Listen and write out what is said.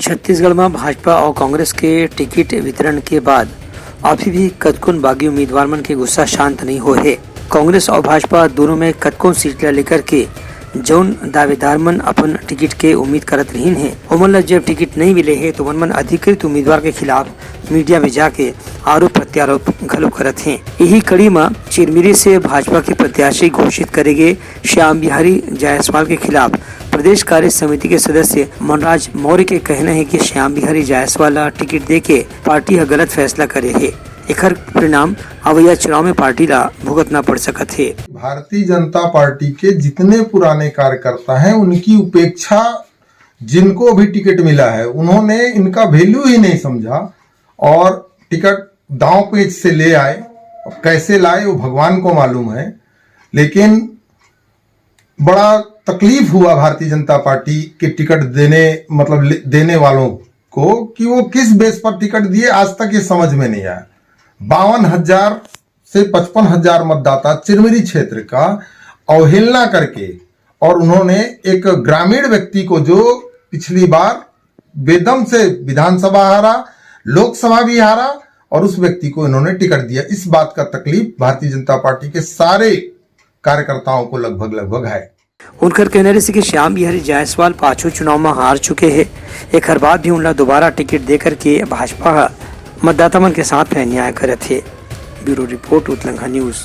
छत्तीसगढ़ में भाजपा और कांग्रेस के टिकट वितरण के बाद अभी भी कतकुन बागी उम्मीदवार मन के गुस्सा शांत नहीं हुए है। कांग्रेस और भाजपा दोनों में कतकुन सीट लेकर के जौन दावेदार मन अपन टिकट के उम्मीद करत रहीन है, ओमन ला जब टिकट नहीं मिले है तो मन अधिकृत उम्मीदवार के खिलाफ मीडिया में जाके आरोप प्रत्यारोप घलो करत हैं। यही कड़ी में चिरमिरी से भाजपा के प्रत्याशी घोषित करेंगे श्याम बिहारी जायसवाल के खिलाफ प्रदेश कार्य समिति के सदस्य मनराज मौर्य के कहना है कि श्याम बिहारी जायसवाल टिकट देके पार्टी गलत फैसला करे है। एकर परिणाम अवैया चुनाव में पार्टी ला भुगतना पड़ सकत है। भारतीय जनता पार्टी के जितने पुराने कार्यकर्ता हैं उनकी उपेक्षा जिनको भी टिकट मिला है उन्होंने इनका वैल्यू ही नहीं समझा और टिकट दांव पेच से ले आए। कैसे लाए वो भगवान को मालूम है, लेकिन बड़ा तकलीफ हुआ भारतीय जनता पार्टी के टिकट देने वालों को कि वो किस बेस पर टिकट दिए, आज तक ये समझ में नहीं आया। 52,000 से 55,000 मतदाता चिरमिरी क्षेत्र का अवहेलना करके और उन्होंने एक ग्रामीण व्यक्ति को जो पिछली बार बेदम से विधानसभा हारा, लोकसभा भी हारा और उस व्यक्ति को इन्होंने टिकट दिया। इस बात का तकलीफ भारतीय जनता पार्टी के सारे कार्यकर्ताओं को लगभग है। उनकर कहना से कि श्याम बिहारी जायसवाल पांचों चुनाव में हार चुके हैं। एक हर बात भी उनला दोबारा टिकट देकर के भाजपा मतदाता मन के साथ में अन्याय करत है। ब्यूरो रिपोर्ट उत्तलंघा न्यूज।